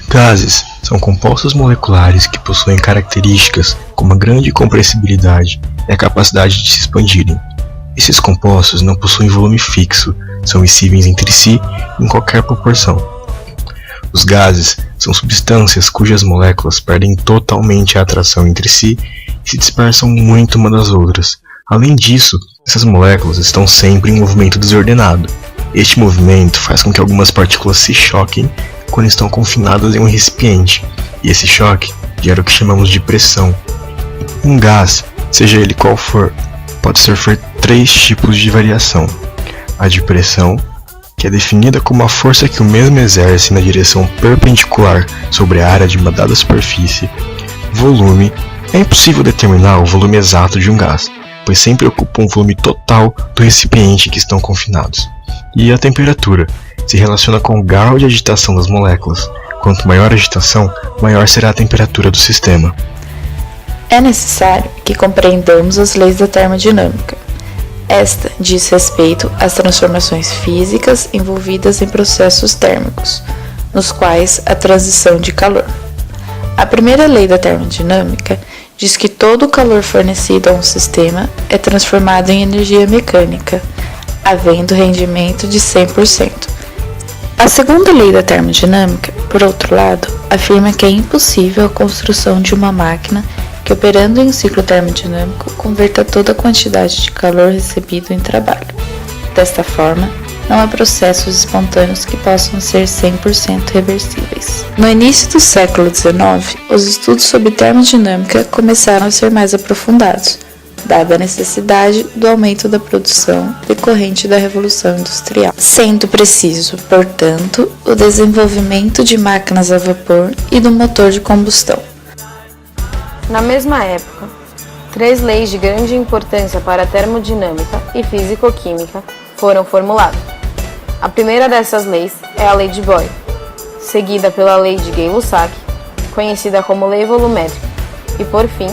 Gases são compostos moleculares que possuem características como a grande compressibilidade e a capacidade de se expandirem. Esses compostos não possuem volume fixo, são miscíveis entre si em qualquer proporção. Os gases são substâncias cujas moléculas perdem totalmente a atração entre si e se dispersam muito umas das outras. Além disso, essas moléculas estão sempre em movimento desordenado. Este movimento faz com que algumas partículas se choquem quando estão confinadas em um recipiente, e esse choque gera o que chamamos de pressão. Um gás, seja ele qual for, pode sofrer 3 tipos de variação: a de pressão, que é definida como a força que o mesmo exerce na direção perpendicular sobre a área de uma dada superfície. Volume: é impossível determinar o volume exato de um gás, pois sempre ocupa um volume total do recipiente em que estão confinados. E a temperatura se relaciona com o grau de agitação das moléculas. Quanto maior a agitação, maior será a temperatura do sistema. É necessário que compreendamos as leis da termodinâmica. Esta diz respeito às transformações físicas envolvidas em processos térmicos, nos quais a transição de calor. A primeira lei da termodinâmica diz que todo o calor fornecido a um sistema é transformado em energia mecânica, havendo rendimento de 100%. A segunda lei da termodinâmica, por outro lado, afirma que é impossível a construção de uma máquina que, operando em um ciclo termodinâmico, converta toda a quantidade de calor recebido em trabalho. Desta forma, não há processos espontâneos que possam ser 100% reversíveis. No início do século XIX, os estudos sobre termodinâmica começaram a ser mais aprofundados, dada a necessidade do aumento da produção decorrente da Revolução Industrial, sendo preciso, portanto, o desenvolvimento de máquinas a vapor e do motor de combustão. Na mesma época, 3 leis de grande importância para a termodinâmica e físico-química foram formuladas. A primeira dessas leis é a Lei de Boyle, seguida pela Lei de Gay-Lussac, conhecida como Lei Volumétrica, e, por fim,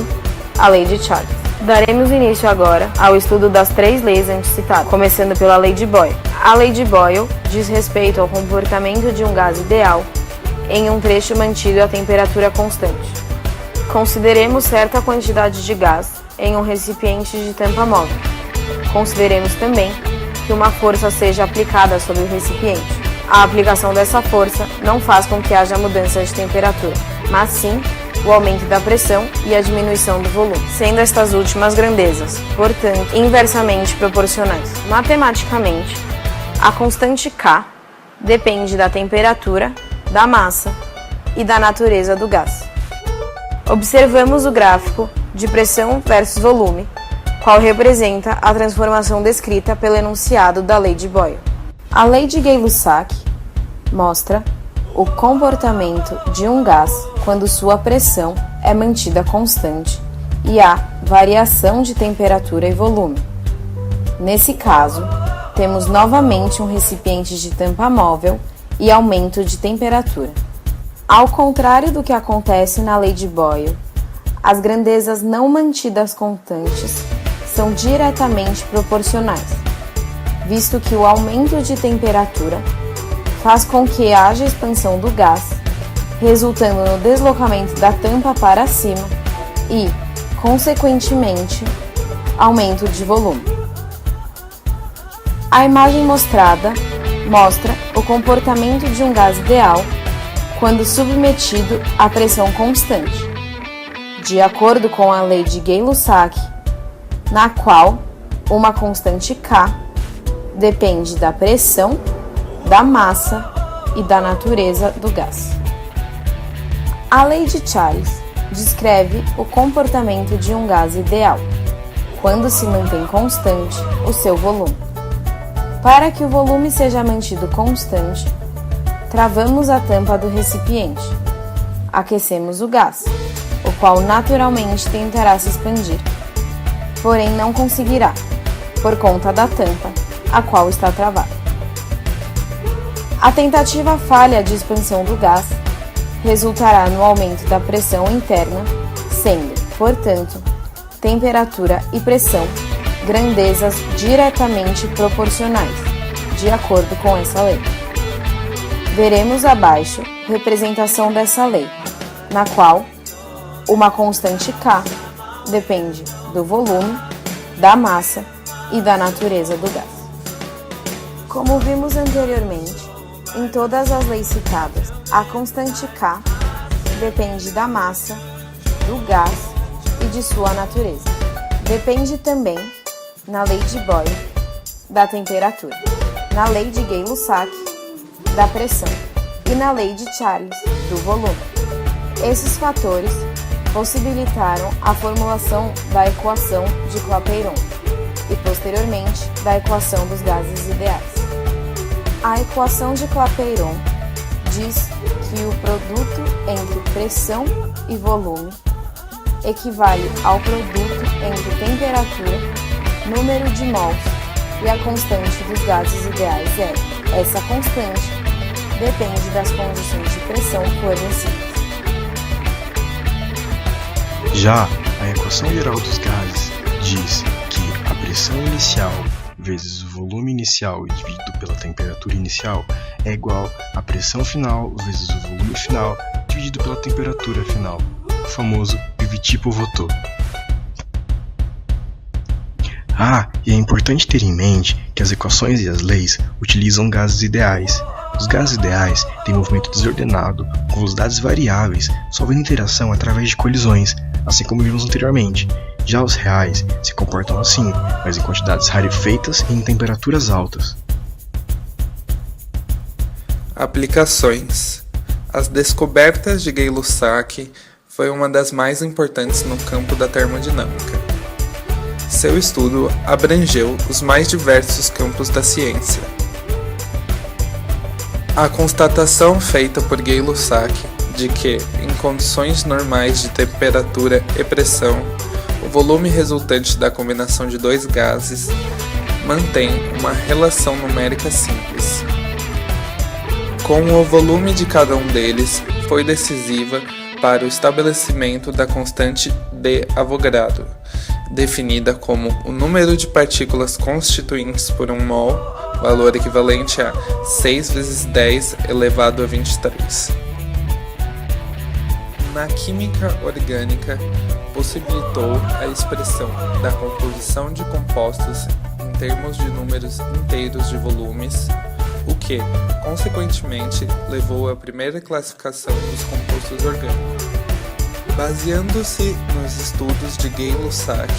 a Lei de Charles. Daremos início agora ao estudo das 3 leis antes citadas, começando pela Lei de Boyle. A Lei de Boyle diz respeito ao comportamento de um gás ideal em um trecho mantido a temperatura constante. Consideremos certa quantidade de gás em um recipiente de tampa móvel. Consideremos também que uma força seja aplicada sobre o recipiente. A aplicação dessa força não faz com que haja mudança de temperatura, mas sim o aumento da pressão e a diminuição do volume, sendo estas últimas grandezas, portanto, inversamente proporcionais. Matematicamente, a constante K depende da temperatura, da massa e da natureza do gás. Observamos o gráfico de pressão versus volume, qual representa a transformação descrita pelo enunciado da Lei de Boyle. A Lei de Gay-Lussac mostra o comportamento de um gás quando sua pressão é mantida constante e há variação de temperatura e volume. Nesse caso, temos novamente um recipiente de tampa móvel e aumento de temperatura. Ao contrário do que acontece na Lei de Boyle, as grandezas não mantidas constantes são diretamente proporcionais, visto que o aumento de temperatura faz com que haja expansão do gás, resultando no deslocamento da tampa para cima e, consequentemente, aumento de volume. A imagem mostrada mostra o comportamento de um gás ideal quando submetido a pressão constante, de acordo com a lei de Gay-Lussac, na qual uma constante K depende da pressão, da massa e da natureza do gás. A lei de Charles descreve o comportamento de um gás ideal, quando se mantém constante o seu volume. Para que o volume seja mantido constante, travamos a tampa do recipiente, aquecemos o gás, o qual naturalmente tentará se expandir, porém não conseguirá, por conta da tampa, a qual está travada. A tentativa falha de expansão do gás resultará no aumento da pressão interna, sendo, portanto, temperatura e pressão grandezas diretamente proporcionais, de acordo com essa lei. Veremos abaixo representação dessa lei, na qual uma constante K depende do volume, da massa e da natureza do gás. Como vimos anteriormente, em todas as leis citadas, a constante K depende da massa, do gás e de sua natureza. Depende também, na lei de Boyle, da temperatura, na lei de Gay-Lussac, da pressão e na lei de Charles, do volume. Esses fatores possibilitaram a formulação da equação de Clapeyron e, posteriormente, da equação dos gases ideais. A equação de Clapeyron diz que o produto entre pressão e volume equivale ao produto entre temperatura, número de mols e a constante dos gases ideais zero. Essa constante depende das condições de pressão fornecidas. Já a equação geral dos gases diz que a pressão inicial vezes o volume inicial dividido pela temperatura inicial é igual à pressão final vezes o volume final dividido pela temperatura final, o famoso Viti-Pivot. E é importante ter em mente que as equações e as leis utilizam gases ideais. Os gases ideais têm movimento desordenado, com velocidades variáveis, sofrendo interação através de colisões, assim como vimos anteriormente. Já os reais se comportam assim, mas em quantidades rarefeitas e em temperaturas altas. Aplicações. As descobertas de Gay-Lussac foi uma das mais importantes no campo da termodinâmica. Seu estudo abrangeu os mais diversos campos da ciência. A constatação feita por Gay-Lussac de que, em condições normais de temperatura e pressão, o volume resultante da combinação de dois gases mantém uma relação numérica simples. Com o volume de cada um deles, foi decisiva para o estabelecimento da constante de Avogadro, definida como o número de partículas constituintes por um mol, valor equivalente a 6 vezes 10 elevado a 23. Na química orgânica, possibilitou a expressão da composição de compostos em termos de números inteiros de volumes, o que, consequentemente, levou à primeira classificação dos compostos orgânicos. Baseando-se nos estudos de Gay-Lussac,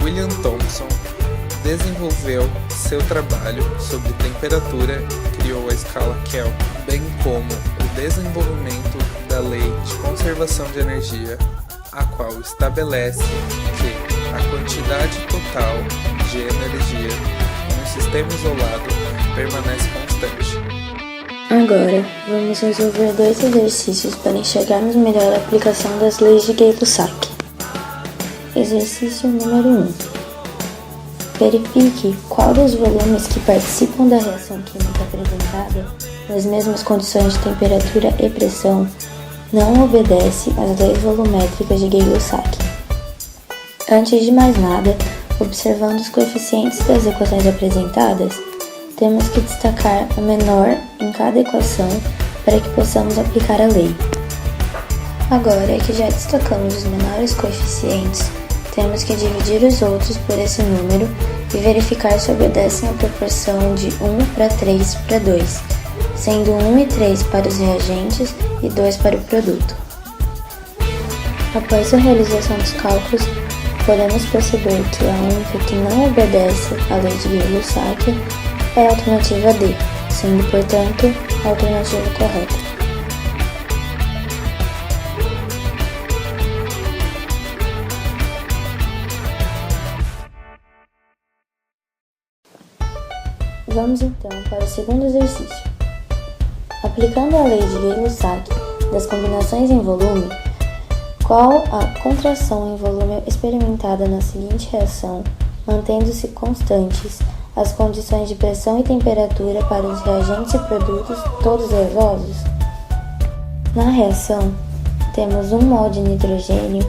William Thomson desenvolveu seu trabalho sobre temperatura e criou a escala Kelvin, bem como o desenvolvimento da lei de conservação de energia, a qual estabelece que a quantidade total de energia em um sistema isolado permanece constante. Agora, vamos resolver 2 exercícios para enxergarmos melhor a aplicação das leis de Gay-Lussac. Exercício número 1. Verifique qual dos volumes que participam da reação química apresentada, nas mesmas condições de temperatura e pressão, não obedece às leis volumétricas de Gay-Lussac. Antes de mais nada, observando os coeficientes das equações apresentadas, temos que destacar o menor em cada equação para que possamos aplicar a lei. Agora que já destacamos os menores coeficientes, temos que dividir os outros por esse número e verificar se obedecem à proporção de 1 para 3 para 2, sendo 1 e 3 para os reagentes e 2 para o produto. Após a realização dos cálculos, podemos perceber que a única que não obedece à lei de Gay-Lussac é a alternativa D, sendo, portanto, a alternativa correta. Vamos então para o segundo exercício. Aplicando a lei de Gay-Lussac das combinações em volume, qual a contração em volume experimentada na seguinte reação, mantendo-se constantes as condições de pressão e temperatura para os reagentes e produtos todos gasosos? Na reação, temos 1 mol de nitrogênio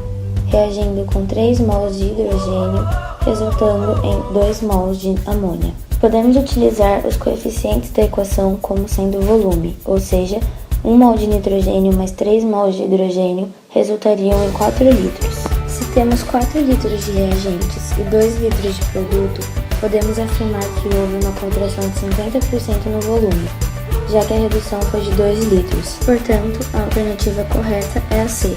reagindo com 3 mols de hidrogênio, resultando em 2 mols de amônia. Podemos utilizar os coeficientes da equação como sendo volume, ou seja, 1 mol de nitrogênio mais 3 mols de hidrogênio resultariam em 4 litros. Se temos 4 litros de reagentes e 2 litros de produto, podemos afirmar que houve uma contração de 50% no volume, já que a redução foi de 2 litros. Portanto, a alternativa correta é a C.